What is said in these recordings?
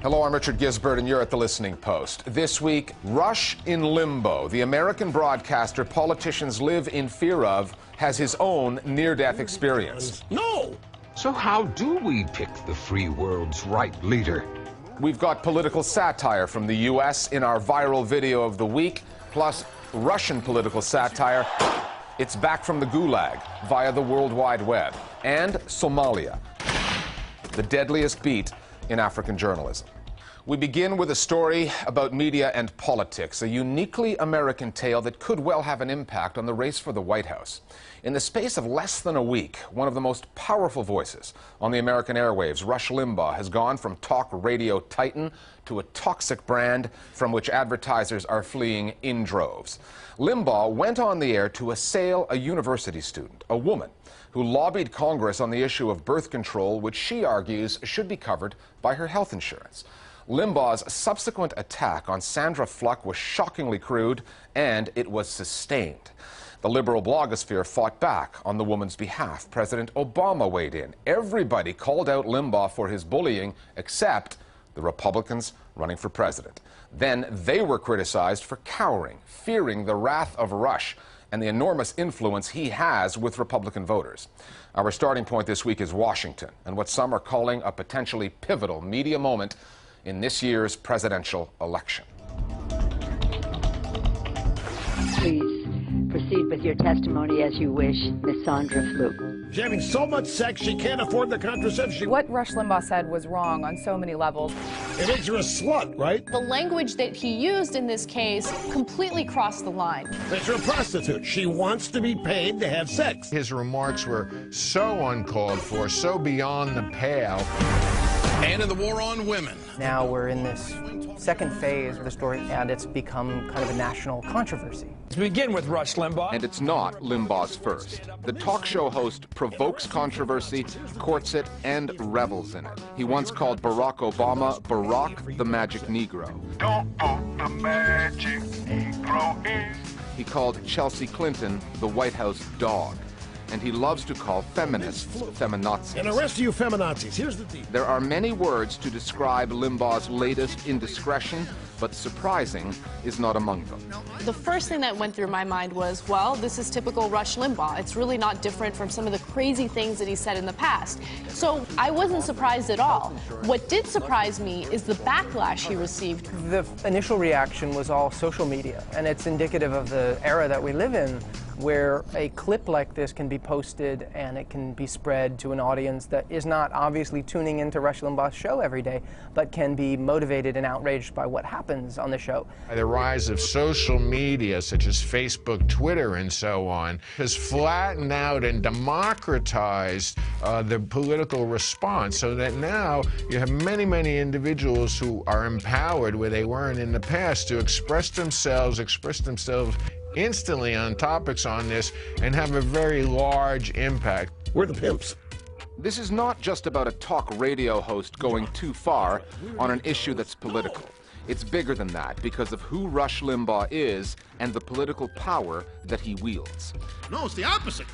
Hello, I'm Richard Gisbert, and you're at The Listening Post. This week, Rush in Limbo. The American broadcaster politicians live in fear of has his own near-death experience. No! So how do we pick the free world's right leader? We've got political satire from the U.S. in our viral video of the week, plus Russian political satire. It's back from the Gulag via the World Wide Web. And Somalia, the deadliest beat in African journalism. We begin with a story about media and politics, a uniquely American tale that could well have an impact on the race for the White House. In the space of less than a week, one of the most powerful voices on the American airwaves, Rush Limbaugh, has gone from talk radio titan to a toxic brand from which advertisers are fleeing in droves. Limbaugh went on the air to assail a university student, a woman, who lobbied Congress on the issue of birth control, which she argues should be covered by her health insurance. Limbaugh's subsequent attack on Sandra Fluck was shockingly crude, and it was sustained. The liberal blogosphere fought back on the woman's behalf. President Obama weighed in. Everybody called out Limbaugh for his bullying, except the Republicans running for president. Then they were criticized for cowering, fearing the wrath of Rush and the enormous influence he has with Republican voters. Our starting point this week is Washington, and what some are calling a potentially pivotal media moment in this year's presidential election. Please proceed with your testimony as you wish, Ms. Sandra Fluke. She's having so much sex she can't afford the contraception. What Rush Limbaugh said was wrong on so many levels. It makes her a slut, right? The language that he used in this case completely crossed the line. Makes her a prostitute. She wants to be paid to have sex. His remarks were so uncalled for, so beyond the pale. And in the war on women. Now we're in this second phase of the story, and it's become kind of a national controversy. Let's begin with Rush Limbaugh. And it's not Limbaugh's first. The talk show host provokes controversy, courts it, and revels in it. He once called Barack Obama Barack the Magic Negro. Don't put the magic Negro in. He called Chelsea Clinton the White House dog. And he loves to call feminists feminazis. And the rest of you feminazis, here's the deal. There are many words to describe Limbaugh's latest indiscretion, but surprising is not among them. The first thing that went through my mind was, well, this is typical Rush Limbaugh. It's really not different from some of the crazy things that he said in the past. So I wasn't surprised at all. What did surprise me is the backlash he received. The initial reaction was all social media, and it's indicative of the era that we live in, where a clip like this can be posted and it can be spread to an audience that is not obviously tuning into Rush Limbaugh's show every day, but can be motivated and outraged by what happens on the show. The rise of social media, such as Facebook, Twitter, and so on, has flattened out and democratized the political response, so that now you have many, many individuals who are empowered where they weren't in the past to express themselves instantly on topics on this and have a very large impact. We're the pimps. This is not just about a talk radio host going too far on an issue that's political. It's bigger than that because of who Rush Limbaugh is and the political power that he wields. No, it's the opposite.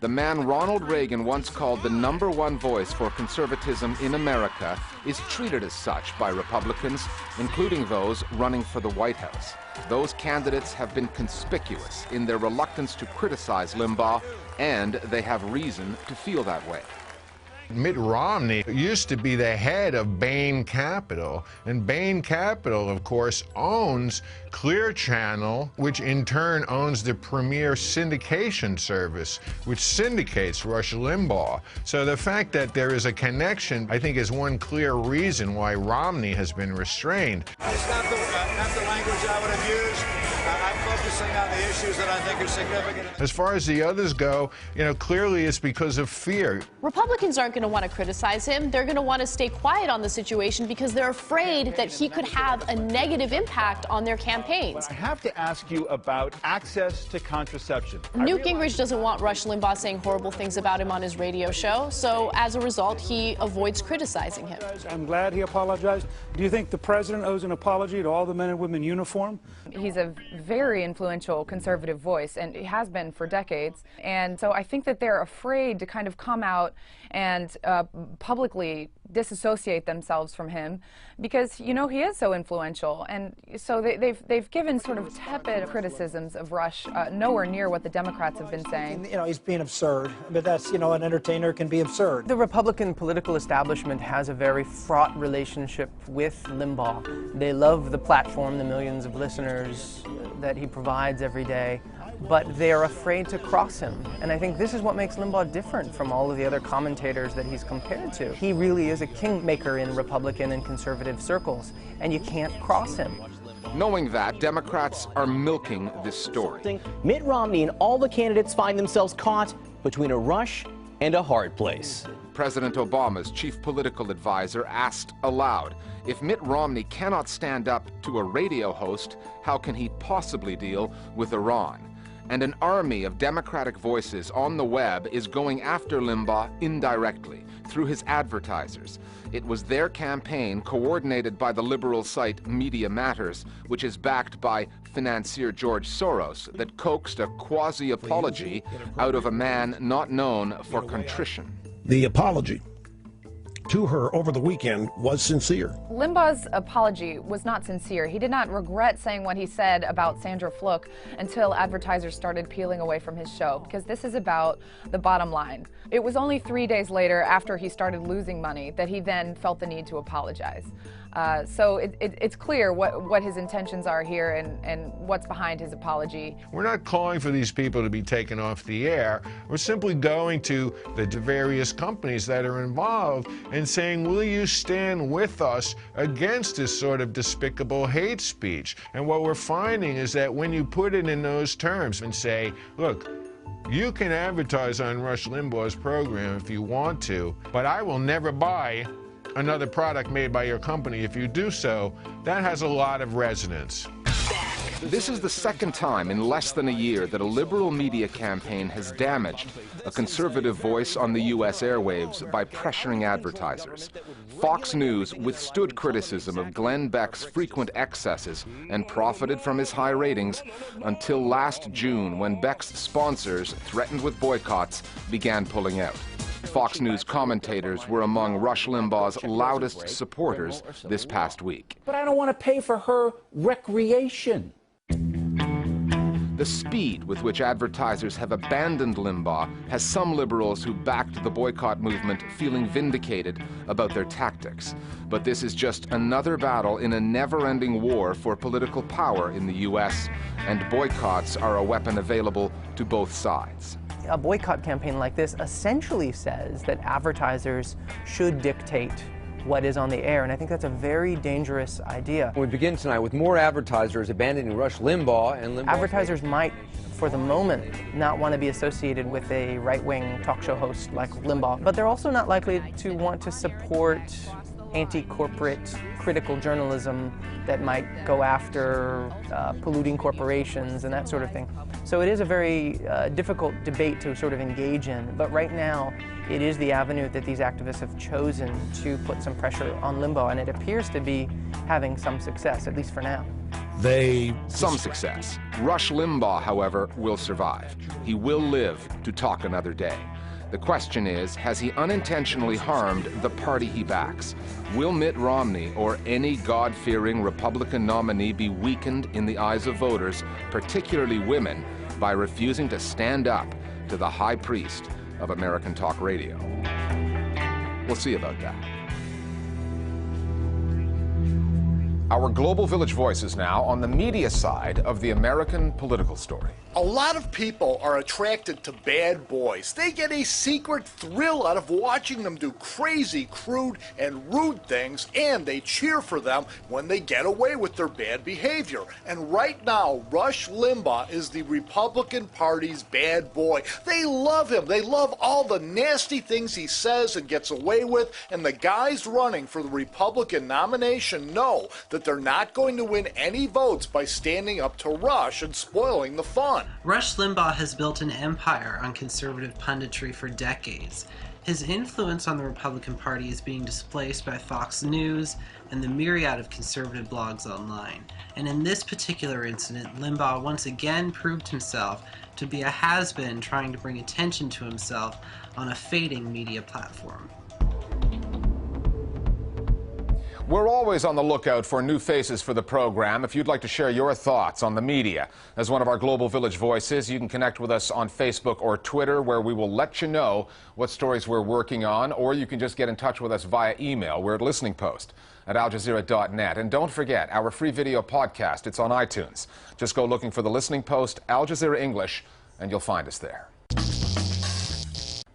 The man Ronald Reagan once called the #1 voice for conservatism in America is treated as such by Republicans, including those running for the White House. Those candidates have been conspicuous in their reluctance to criticize Limbaugh, and they have reason to feel that way. Mitt Romney used to be the head of Bain Capital, and Bain Capital, of course, owns Clear Channel, which in turn owns the premier syndication service, which syndicates Rush Limbaugh. So the fact that there is a connection, I think, is one clear reason why Romney has been restrained. It's not the language I would have used. I'm focusing on the issues that I think are significant. As far as the others go, clearly it's because of fear. Republicans aren't going to want to criticize him. They're going to want to stay quiet on the situation because they're afraid that he could have a negative impact on their campaigns. I have to ask you about access to contraception. Newt Gingrich doesn't want Rush Limbaugh saying horrible things about him on his radio show, so as a result, he avoids criticizing him. I'm glad he apologized. Do you think the president owes an apology to all the men and women in uniform? He's a very influential conservative voice, and he has been for decades. And so I think that they're afraid to kind of come out and and publicly disassociate themselves from him because, you know, he is so influential. And so they've given sort of tepid criticisms of Rush, nowhere near what the Democrats have been saying. You know, he's being absurd, but that's, you know, an entertainer can be absurd. The Republican political establishment has a very fraught relationship with Limbaugh. They love the platform, the millions of listeners that he provides every day, but they're afraid to cross him. And I think this is what makes Limbaugh different from all of the other commentators that he's compared to. He really is a kingmaker in Republican and conservative circles, and you can't cross him. Knowing that, Democrats are milking this story. Mitt Romney and all the candidates find themselves caught between a rush and a hard place. President Obama's chief political advisor asked aloud, if Mitt Romney cannot stand up to a radio host, how can he possibly deal with Iran? And an army of Democratic voices on the web is going after Limbaugh indirectly, through his advertisers. It was their campaign, coordinated by the liberal site Media Matters, which is backed by financier George Soros, that coaxed a quasi-apology out of a man not known for contrition. The apology to her over the weekend was sincere. Limbaugh's apology was not sincere. He did not regret saying what he said about Sandra Fluke until advertisers started peeling away from his show, because this is about the bottom line. It was only 3 days later, after he started losing money, that he then felt the need to apologize. So it's clear what his intentions are here and what's behind his apology. We're not calling for these people to be taken off the air. We're simply going to the various companies that are involved and saying, will you stand with us against this sort of despicable hate speech? And what we're finding is that when you put it in those terms and say, look, you can advertise on Rush Limbaugh's program if you want to, but I will never buy another product made by your company if you do so, that has a lot of resonance. This is the second time in less than a year that a liberal media campaign has damaged a conservative voice on the U.S. airwaves by pressuring advertisers. Fox News withstood criticism of Glenn Beck's frequent excesses and profited from his high ratings until last June, when Beck's sponsors, threatened with boycotts, began pulling out. Fox News commentators were among Rush Limbaugh's loudest supporters this past week. But I don't want to pay for her recreation. The speed with which advertisers have abandoned Limbaugh has some liberals who backed the boycott movement feeling vindicated about their tactics. But this is just another battle in a never-ending war for political power in the U.S., and boycotts are a weapon available to both sides. A boycott campaign like this essentially says that advertisers should dictate what is on the air, and I think that's a very dangerous idea. We begin tonight with more advertisers abandoning Rush Limbaugh and Limbaugh. Advertisers might, for the moment, not want to be associated with a right-wing talk show host like Limbaugh, but they're also not likely to want to support anti-corporate critical journalism that might go after polluting corporations and that sort of thing. So it is a very difficult debate to sort of engage in, but right now it is the avenue that these activists have chosen to put some pressure on Limbaugh, and it appears to be having some success, at least for now. Some success. Rush Limbaugh, however, will survive. He will live to talk another day. The question is, has he unintentionally harmed the party he backs? Will Mitt Romney or any God-fearing Republican nominee be weakened in the eyes of voters, particularly women, by refusing to stand up to the high priest of American talk radio? We'll see about that. Our Global Village Voices now on the media side of the American political story. A lot of people are attracted to bad boys. They get a secret thrill out of watching them do crazy, crude, and rude things, and they cheer for them when they get away with their bad behavior. And right now, Rush Limbaugh is the Republican Party's bad boy. They love him. They love all the nasty things he says and gets away with, and the guys running for the Republican nomination know that they're not going to win any votes by standing up to Rush and spoiling the fun. Rush Limbaugh has built an empire on conservative punditry for decades. His influence on the Republican Party is being displaced by Fox News and the myriad of conservative blogs online. And in this particular incident, Limbaugh once again proved himself to be a has-been trying to bring attention to himself on a fading media platform. We're always on the lookout for new faces for the program. If you'd like to share your thoughts on the media as one of our Global Village voices, you can connect with us on Facebook or Twitter, where we will let you know what stories we're working on, or you can just get in touch with us via email. We're at listeningpost@aljazeera.net. And don't forget our free video podcast. It's on iTunes. Just go looking for the Listening Post, Al Jazeera English, and you'll find us there.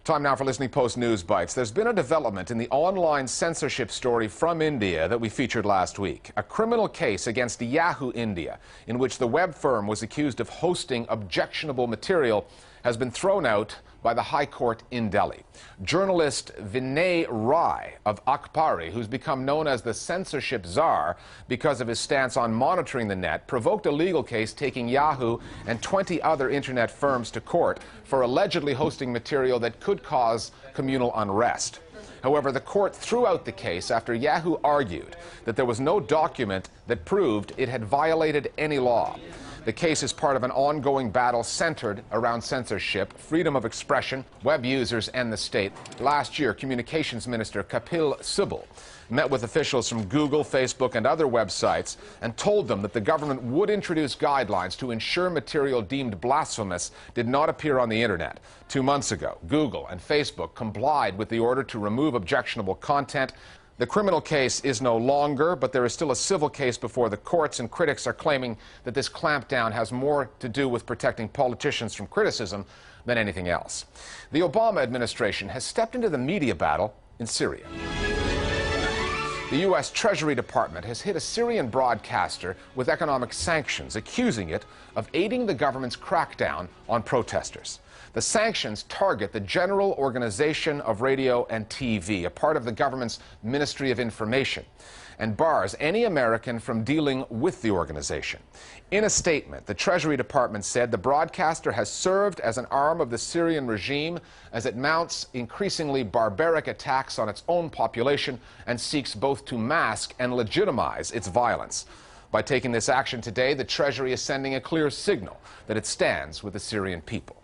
Time now for Listening Post News Bites. There's been a development in the online censorship story from India that we featured last week. A criminal case against Yahoo India, in which the web firm was accused of hosting objectionable material, has been thrown out by the High Court in Delhi. Journalist Vinay Rai of Akhbari, who's become known as the censorship czar because of his stance on monitoring the net, provoked a legal case taking Yahoo and 20 other internet firms to court for allegedly hosting material that could cause communal unrest. However, the court threw out the case after Yahoo argued that there was no document that proved it had violated any law. The case is part of an ongoing battle centered around censorship, freedom of expression, web users, and the state. Last year, Communications Minister Kapil Sibal met with officials from Google, Facebook, and other websites and told them that the government would introduce guidelines to ensure material deemed blasphemous did not appear on the internet. 2 months ago, Google and Facebook complied with the order to remove objectionable content. The criminal case is no longer, but there is still a civil case before the courts, and critics are claiming that this clampdown has more to do with protecting politicians from criticism than anything else. The Obama administration has stepped into the media battle in Syria. The U.S. Treasury Department has hit a Syrian broadcaster with economic sanctions, accusing it of aiding the government's crackdown on protesters. The sanctions target the General Organization of Radio and TV, a part of the government's Ministry of Information, and bars any American from dealing with the organization. In a statement, the Treasury Department said the broadcaster has served as an arm of the Syrian regime as it mounts increasingly barbaric attacks on its own population and seeks both to mask and legitimize its violence. By taking this action today, the Treasury is sending a clear signal that it stands with the Syrian people.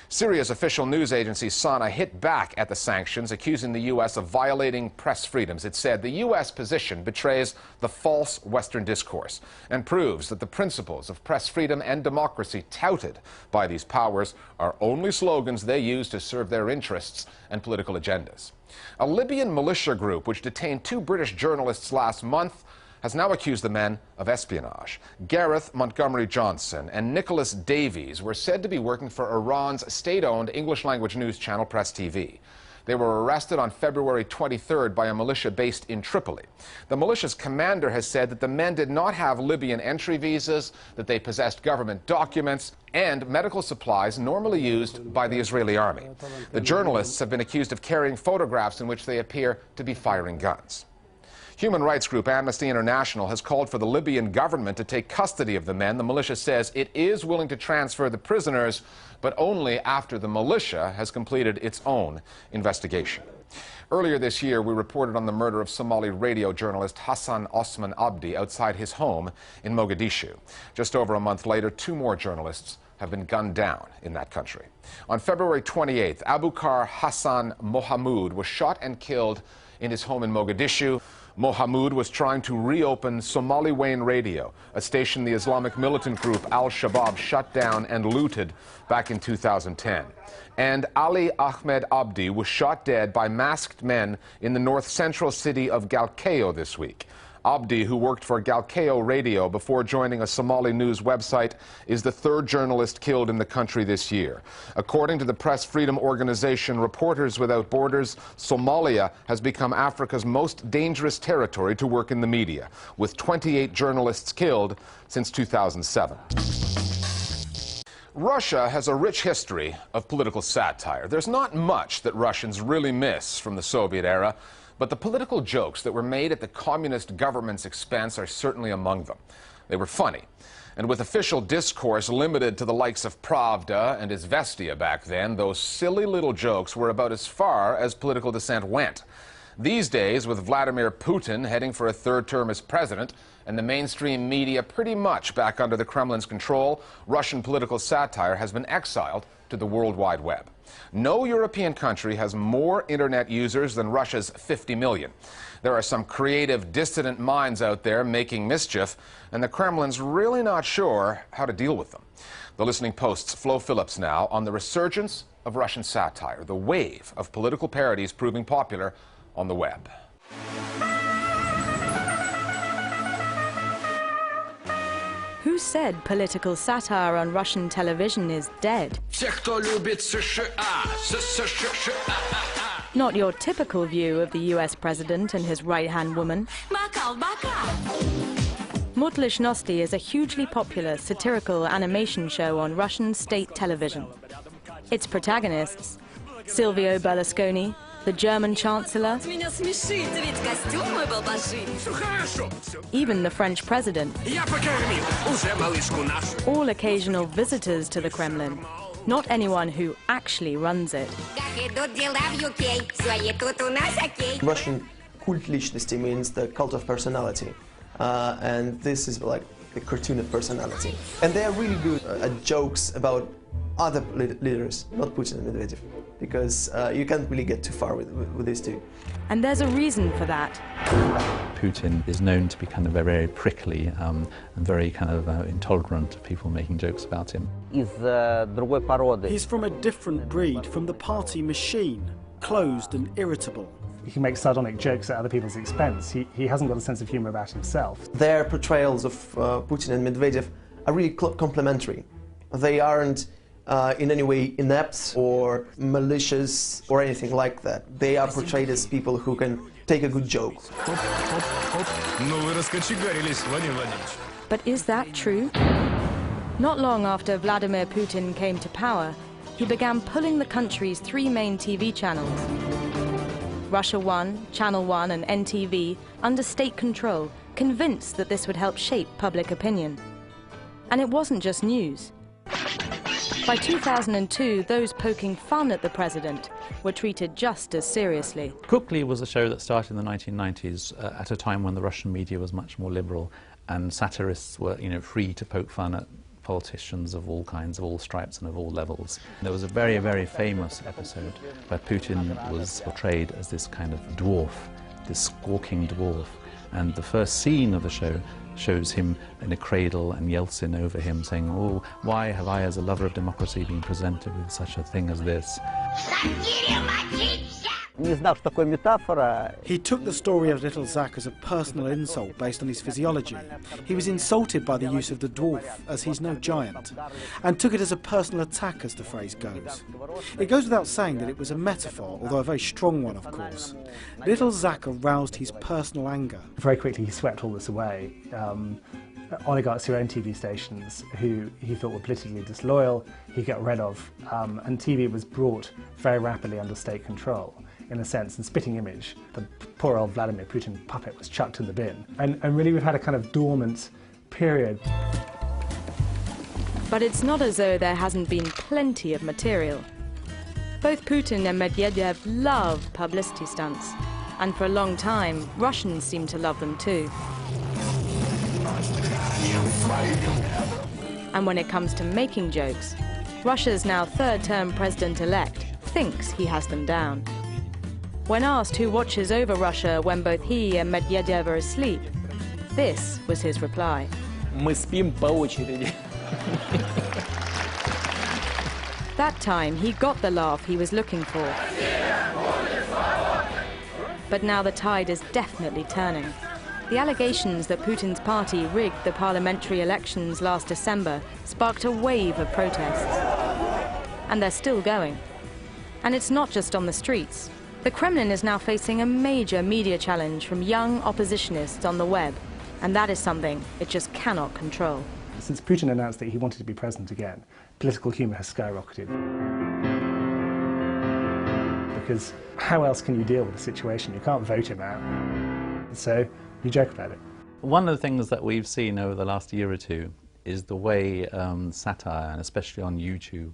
Syria's official news agency, Sana, hit back at the sanctions, accusing the U.S. of violating press freedoms. It said the U.S. position betrays the false Western discourse and proves that the principles of press freedom and democracy touted by these powers are only slogans they use to serve their interests and political agendas. A Libyan militia group, which detained 2 British journalists last month, has now accused the men of espionage. Gareth Montgomery Johnson and Nicholas Davies were said to be working for Iran's state-owned English-language news channel Press TV. They were arrested on February 23rd by a militia based in Tripoli. The militia's commander has said that the men did not have Libyan entry visas, that they possessed government documents and medical supplies normally used by the Israeli army. The journalists have been accused of carrying photographs in which they appear to be firing guns. Human rights group Amnesty International has called for the Libyan government to take custody of the men. The militia says it is willing to transfer the prisoners, but only after the militia has completed its own investigation. Earlier this year, we reported on the murder of Somali radio journalist Hassan Osman Abdi outside his home in Mogadishu. Just over a month later, 2 more journalists have been gunned down in that country. On February 28th, Abukar Hassan Mohamud was shot and killed in his home in Mogadishu. Mohamud was trying to reopen Somali Wayne Radio, a station the Islamic militant group Al-Shabaab shut down and looted back in 2010. And Ali Ahmed Abdi was shot dead by masked men in the north-central city of Galkayo this week. Abdi, who worked for Galkayo Radio before joining a Somali news website, is the 3rd journalist killed in the country this year. According to the press freedom organization Reporters Without Borders, Somalia has become Africa's most dangerous territory to work in the media, with 28 journalists killed since 2007. Russia has a rich history of political satire. There's not much that Russians really miss from the Soviet era, but the political jokes that were made at the communist government's expense are certainly among them. They were funny. And with official discourse limited to the likes of Pravda and Izvestia back then, those silly little jokes were about as far as political dissent went. These days, with Vladimir Putin heading for a third term as president and the mainstream media pretty much back under the Kremlin's control, Russian political satire has been exiled to the World Wide Web. No European country has more internet users than Russia's 50 million. There are some creative, dissident minds out there making mischief, and the Kremlin's really not sure how to deal with them. The Listening Post's Flo Phillips now on the resurgence of Russian satire, the wave of political parodies proving popular on the web. Who said political satire on Russian television is dead? Not your typical view of the US president and his right-hand woman. Mutlishnosti is a hugely popular satirical animation show on Russian state television. Its protagonists, Silvio Berlusconi, the German Chancellor, even the French president, all occasional visitors to the Kremlin, not anyone who actually runs it. Russian cult личности means the cult of personality, and this is like the cartoon of personality. And they are really good at jokes about other leaders, not Putin and Medvedev, because you can't really get too far with these two. And there's a reason for that. Putin is known to be kind of very prickly and very kind of intolerant of people making jokes about him. He's from a different breed, from the party machine, closed and irritable. He can make sardonic jokes at other people's expense. He hasn't got a sense of humour about himself. Their portrayals of Putin and Medvedev are really complementary. They aren't in any way inept or malicious or anything like that. They are portrayed as people who can take a good joke. But is that true? Not long after Vladimir Putin came to power, he began pulling the country's three main TV channels, Russia 1, Channel 1 and NTV, under state control, convinced that this would help shape public opinion. And it wasn't just news. By 2002, those poking fun at the president were treated just as seriously. Kukli was a show that started in the 1990s at a time when the Russian media was much more liberal and satirists were, free to poke fun at politicians of all kinds, of all stripes and of all levels. There was a very, very famous episode where Putin was portrayed as this kind of dwarf, this squawking dwarf, and the first scene of the show shows him in a cradle and Yeltsin over him saying, "Oh, why have I as a lover of democracy been presented with such a thing as this?" He took the story of little Zach as a personal insult based on his physiology. He was insulted by the use of the dwarf, as he's no giant, and took it as a personal attack, as the phrase goes. It goes without saying that it was a metaphor, although a very strong one, of course. Little Zach aroused his personal anger. Very quickly he swept all this away. Oligarchs who owned TV stations who he thought were politically disloyal, he got rid of, and TV was brought very rapidly under state control. In a sense, and spitting image, the poor old Vladimir Putin puppet was chucked in the bin. And really we've had a kind of dormant period. But it's not as though there hasn't been plenty of material. Both Putin and Medvedev love publicity stunts, and for a long time, Russians seem to love them too. And when it comes to making jokes, Russia's now third-term president-elect thinks he has them down. When asked who watches over Russia when both he and Medvedev are asleep, this was his reply. Мы спим по очереди. That time, he got the laugh he was looking for. But now the tide is definitely turning. The allegations that Putin's party rigged the parliamentary elections last December sparked a wave of protests. And they're still going. And it's not just on the streets. The Kremlin is now facing a major media challenge from young oppositionists on the web, and that is something it just cannot control. Since Putin announced that he wanted to be president again, political humour has skyrocketed. Because how else can you deal with the situation? You can't vote him out. So you joke about it. One of the things that we've seen over the last year or two is the way satire, and especially on YouTube,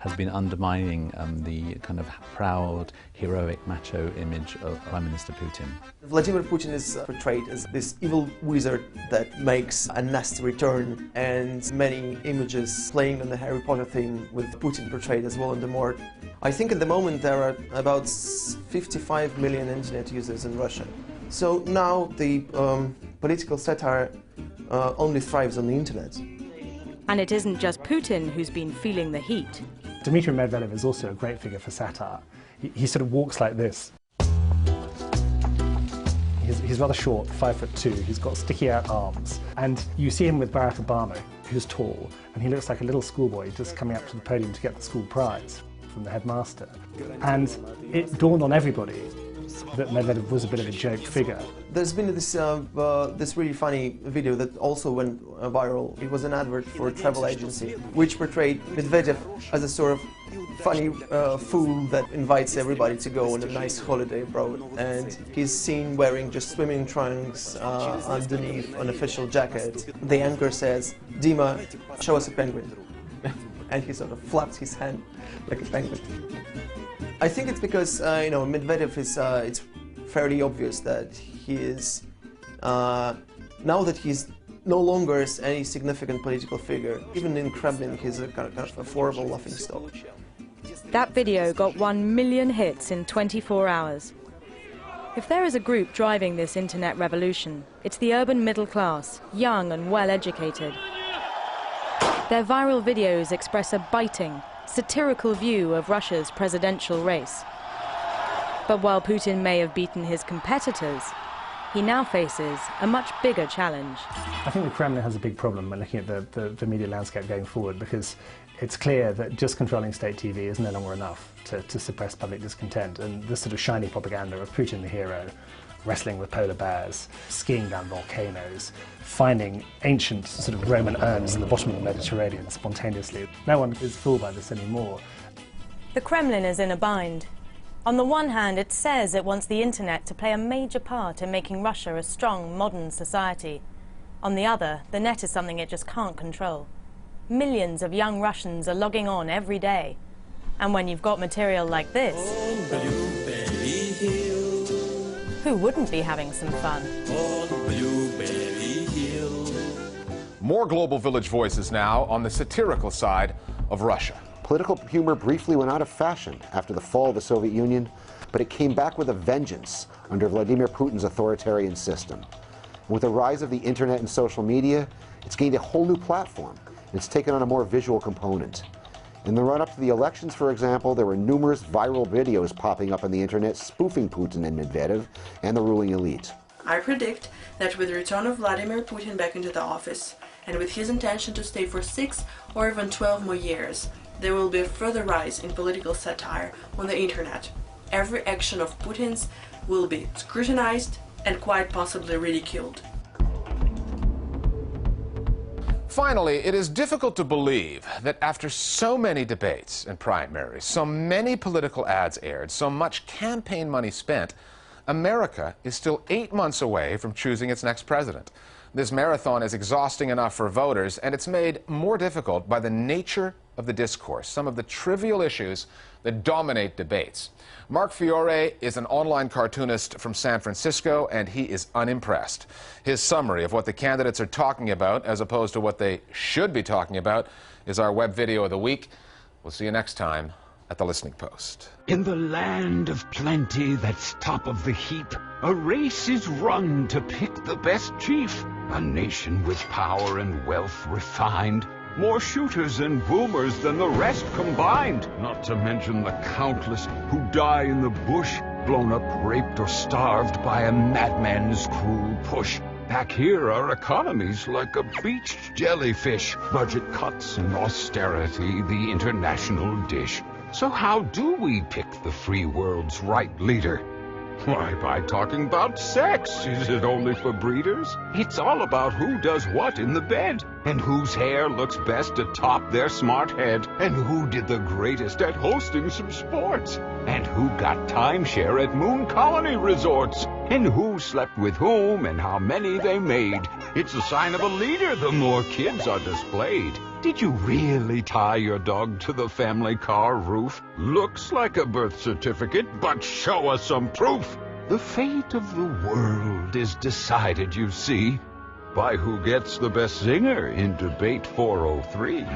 has been undermining the kind of proud, heroic, macho image of Prime Minister Putin. Vladimir Putin is portrayed as this evil wizard that makes a nasty return, and many images playing on the Harry Potter theme with Putin portrayed as Voldemort. I think at the moment there are about 55 million internet users in Russia. So now the political satire only thrives on the internet. And it isn't just Putin who's been feeling the heat. Dmitry Medvedev is also a great figure for satire. He sort of walks like this. He's rather short, 5'2", he's got sticky out arms. And you see him with Barack Obama, who's tall, and he looks like a little schoolboy just coming up to the podium to get the school prize from the headmaster. And it dawned on everybody that Medvedev was a bit of a joke figure. There's been this really funny video that also went viral. It was an advert for a travel agency, which portrayed Medvedev as a sort of funny fool that invites everybody to go on a nice holiday abroad. And he's seen wearing just swimming trunks underneath an official jacket. The anchor says, "Dima, show us a penguin." And he sort of flaps his hand like a penguin. I think it's because, you know, Medvedev is, it's fairly obvious that he is, now that he's no longer any significant political figure, even in Kremlin, he's a kind of a horrible laughingstock. That video got 1 million hits in 24 hours. If there is a group driving this internet revolution, it's the urban middle class, young and well-educated. Their viral videos express a biting, satirical view of Russia's presidential race. But while Putin may have beaten his competitors, he now faces a much bigger challenge. I think the Kremlin has a big problem when looking at the media landscape going forward, because it's clear that just controlling state TV is no longer enough to suppress public discontent, and this sort of shiny propaganda of Putin the hero, wrestling with polar bears, skiing down volcanoes, finding ancient sort of Roman urns in the bottom of the Mediterranean spontaneously. No one is fooled by this anymore. The Kremlin is in a bind. On the one hand, it says it wants the internet to play a major part in making Russia a strong, modern society. On the other, the net is something it just can't control. Millions of young Russians are logging on every day. And when you've got material like this, who wouldn't be having some fun? More Global Village voices now on the satirical side of Russia. Political humor briefly went out of fashion after the fall of the Soviet Union, but it came back with a vengeance under Vladimir Putin's authoritarian system. And with the rise of the internet and social media, it's gained a whole new platform, and it's taken on a more visual component. In the run-up to the elections, for example, there were numerous viral videos popping up on the internet spoofing Putin and Medvedev and the ruling elite. I predict that with the return of Vladimir Putin back into the office, and with his intention to stay for 6 or even 12 more years, there will be a further rise in political satire on the internet. Every action of Putin's will be scrutinized and quite possibly ridiculed. Finally, it is difficult to believe that after so many debates and primaries, so many political ads aired, so much campaign money spent, America is still 8 months away from choosing its next president. This marathon is exhausting enough for voters, and it's made more difficult by the nature of the discourse, some of the trivial issues that dominate debates. Mark Fiore is an online cartoonist from San Francisco, and he is unimpressed. His summary of what the candidates are talking about, as opposed to what they should be talking about, is our web video of the week. We'll see you next time at the Listening Post. In the land of plenty that's top of the heap, a race is run to pick the best chief. A nation with power and wealth refined, more shooters and boomers than the rest combined. Not to mention the countless who die in the bush, blown up, raped, or starved by a madman's cruel push. Back here, our economy's like a beached jellyfish. Budget cuts and austerity, the international dish. So how do we pick the free world's right leader? Why, by talking about sex. Is it only for breeders? It's all about who does what in the bed, and whose hair looks best atop their smart head, and who did the greatest at hosting some sports, and who got timeshare at moon colony resorts. and who slept with whom and how many they made. It's a sign of a leader the more kids are displayed. Did you really tie your dog to the family car roof? Looks like a birth certificate, but show us some proof. The fate of the world is decided, you see, by who gets the best singer in debate 403.